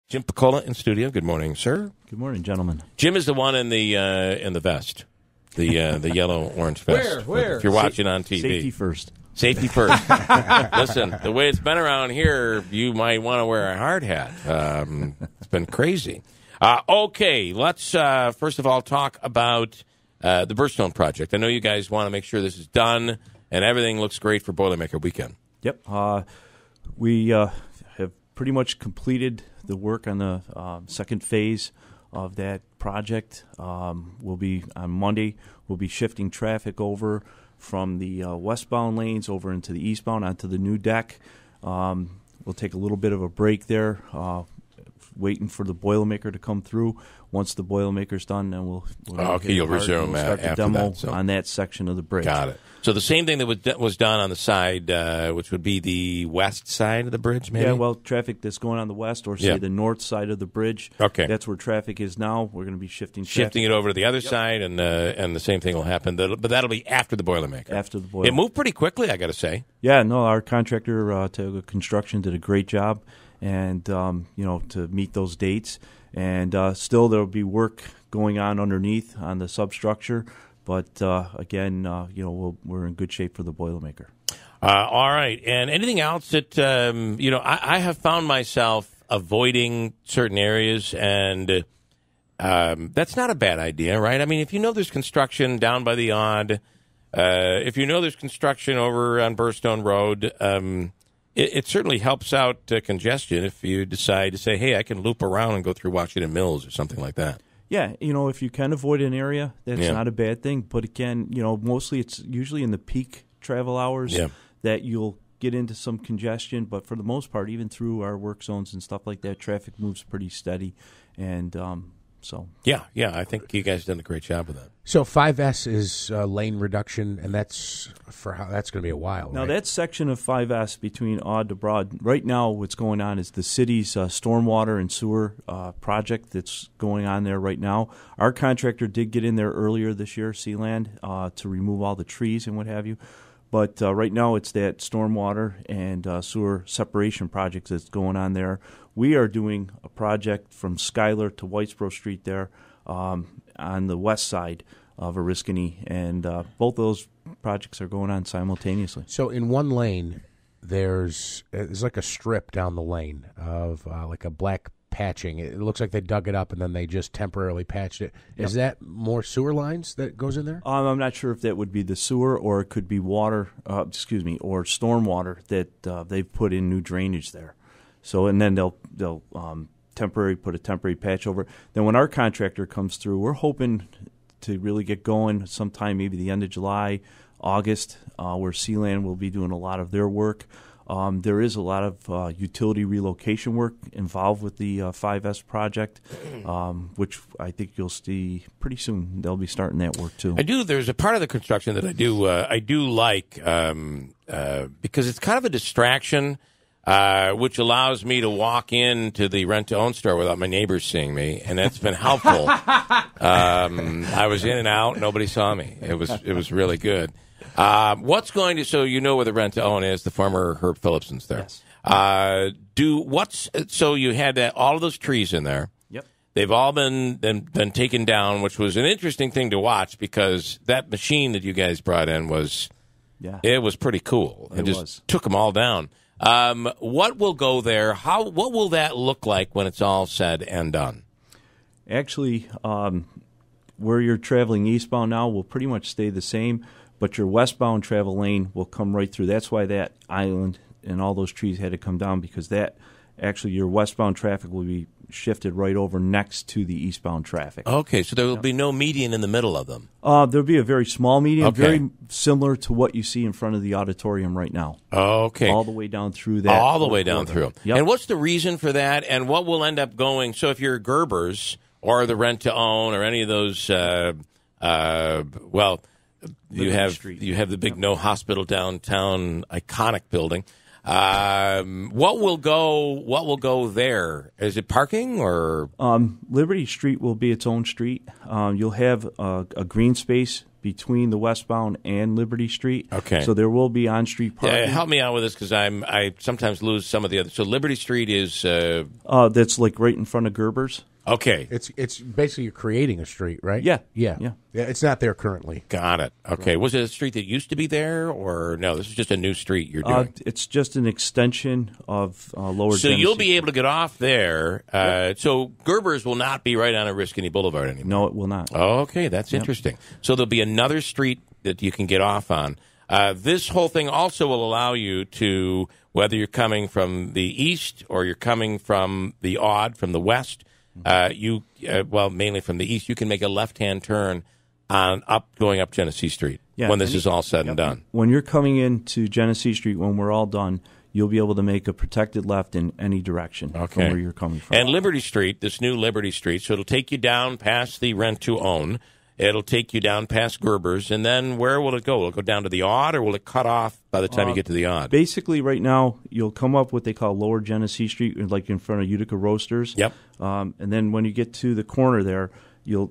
Jim Piccola in studio. Good morning, sir. Good morning, gentlemen. Jim is the one in the vest, the yellow-orange vest. Where? If you're watching on TV. Safety first. Safety first. Listen, the way it's been around here, you might want to wear a hard hat. It's been crazy. Okay, let's first of all talk about the Burrstone project. I know you guys want to make sure this is done and everything looks great for Boilermaker Weekend. Yep. We have pretty much completed the work on the second phase of that project. We'll be on Monday. We'll be shifting traffic over from the westbound lanes over into the eastbound onto the new deck. We'll take a little bit of a break there, waiting for the Boilermaker to come through. Once the Boilermaker's done, then we'll you'll resume start the after demo that, so. on that section of the bridge. Got it. So the same thing that was done on the side, which would be the west side of the bridge, maybe? Yeah, well, traffic that's going on the west or, say, the north side of the bridge. Okay. That's where traffic is now. We're going to be shifting it over to the other side, and the same thing will happen. But that'll be after the Boilermaker. After the Boilermaker. It moved pretty quickly, I got to say. Yeah, no, our contractor, Piccola Construction, did a great job, and to meet those dates. And still, there will be work going on underneath on the substructure. But, again, we're in good shape for the Boilermaker. All right. And anything else that, I have found myself avoiding certain areas, and that's not a bad idea, right? I mean, if you know there's construction down by the Odd, if you know there's construction over on Burrstone Road, it certainly helps out congestion if you decide to say, hey, I can loop around and go through Washington Mills or something like that. Yeah, if you can avoid an area, that's not a bad thing. But again, mostly it's usually in the peak travel hours that you'll get into some congestion. But for the most part, even through our work zones and stuff like that, traffic moves pretty steady. And so. Yeah, I think you guys done a great job with that. So 5S is lane reduction, and that's going to be a while, Now, right? that section of 5S between Odd to Broad, right now what's going on is the city's stormwater and sewer project that's going on there right now. Our contractor did get in there earlier this year, Sealand, to remove all the trees and what have you. But right now it's that stormwater and sewer separation project that's going on there. We are doing a project from Schuyler to Whitesboro Street there on the west side of Oriskany, and both those projects are going on simultaneously. So in one lane, there's like a strip down the lane of like a black patching. It looks like they dug it up and then they just temporarily patched it. Yep. Is that more sewer lines that goes in there? I'm not sure if that would be the sewer or it could be water, or stormwater that they've put in new drainage there. So, and then they'll put a temporary patch over it. Then when our contractor comes through, we're hoping to really get going sometime maybe the end of July, August, where Sealand will be doing a lot of their work. There is a lot of utility relocation work involved with the 5S project, which I think you'll see pretty soon. They'll be starting that work too. I do. There's a part of the construction that I do like because it's kind of a distraction, which allows me to walk into the rent-to-own store without my neighbors seeing me, and that's been helpful. I was in and out; nobody saw me. It was really good. What's going to, so you know where the rent-to-own is, the former Herb Phillipson's there. Yes. So you had all of those trees in there. Yep. They've all been taken down, which was an interesting thing to watch because that machine that you guys brought in was pretty cool. It just took them all down. What will go there? What will that look like when it's all said and done? Actually, where you're traveling eastbound now will pretty much stay the same, but your westbound travel lane will come right through. That's why that island and all those trees had to come down, because your westbound traffic will be shifted right over next to the eastbound traffic. Okay, so there will be no median in the middle of them. There'll be a very small median, very similar to what you see in front of the auditorium right now. Okay. All the way down through that. All the way down through. Yep. And what's the reason for that, and what will end up going? So if you're Gerber's or the rent-to-own or any of those, you have the big No Hospital Downtown iconic building. What will go there? Is it parking or? Liberty Street will be its own street. You'll have a green space between the westbound and Liberty Street. Okay. So there will be on-street parking. Help me out with this because I sometimes lose some of the other. So Liberty Street is that's like right in front of Gerber's. okay. It's basically you're creating a street, right? Yeah. Yeah. It's not there currently. Got it. Okay. Was it a street that used to be there, or no? This is just a new street you're doing. It's just an extension of Lower So Genesee. you'll be able to get off there. So Gerber's will not be right on Oriskany Boulevard anymore. No, it will not. Okay, that's interesting. So there'll be another street that you can get off on. This whole thing also will allow you to, whether you're coming from the east or you're coming from the from the west, mainly from the east, you can make a left-hand turn going up Genesee Street when this is all said and done. When you're coming into Genesee Street, when we're all done, you'll be able to make a protected left in any direction from where you're coming from. And Liberty Street, this new Liberty Street, so it'll take you down past the rent-to-own. It'll take you down past Gerber's, and then where will it go? Will it go down to the Odd, or will it cut off by the time you get to the Odd? Basically, right now, you'll come up what they call Lower Genesee Street, like in front of Utica Roasters. Yep. And then when you get to the corner there,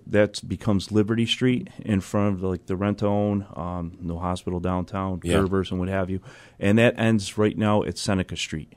that becomes Liberty Street in front of the rent-to-own, no hospital downtown, Gerber's, and what have you. And that ends right now at Seneca Street.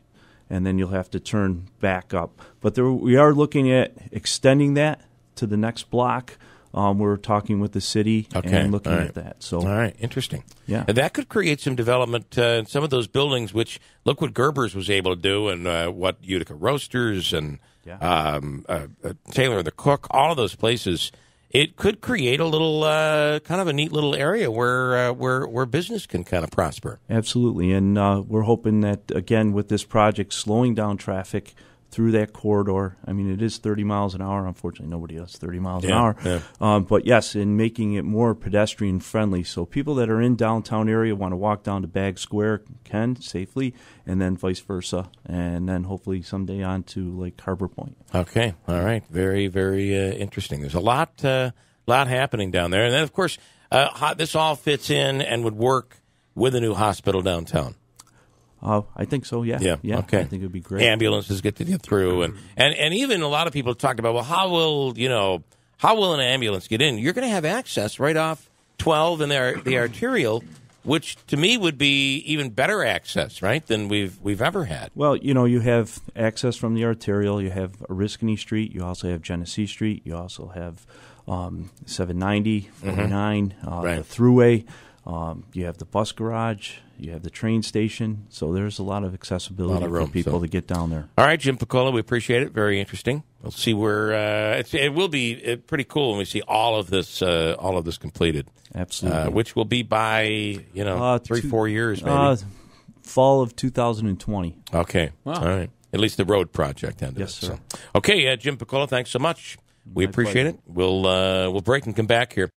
And then you'll have to turn back up. But we are looking at extending that to the next block. We're talking with the city and looking at that. So, all right, interesting. Yeah, and that could create some development in some of those buildings. Which look what Gerber's was able to do, and what Utica Roasters and Taylor the Cook, all of those places. It could create a little kind of a neat little area where business can kind of prosper. Absolutely, and we're hoping that again with this project, slowing down traffic through that corridor. I mean, it is 30 miles an hour. Unfortunately, nobody does 30 miles an hour. Yeah. But yes, in making it more pedestrian friendly. So people that are in downtown area want to walk down to Bag Square can safely, and then vice versa. And then hopefully someday on to like Harbor Point. Okay. All right. Very, very interesting. There's a lot happening down there. And then, of course, this all fits in and would work with a new hospital downtown. I think so, yeah. Okay. I think it would be great. Ambulances get to get through. And even a lot of people talk about, well, how will an ambulance get in? You're going to have access right off 12 and the arterial, which to me would be even better access, right, than we've ever had. Well, you have access from the arterial. You have Oriskany Street. You also have Genesee Street. You also have 790, 49, the Thruway. You have the bus garage. You have the train station. So there's a lot of accessibility for people to get down there. All right, Jim Piccola, we appreciate it. Very interesting. We'll see where it will be pretty cool when we see all of this completed. Absolutely. Which will be by 3-4 years maybe. Fall of 2020. Okay. Wow. All right. At least the road project ended. Yes, sir. So. Okay, Jim Piccola, thanks so much. We appreciate it. We'll break and come back here.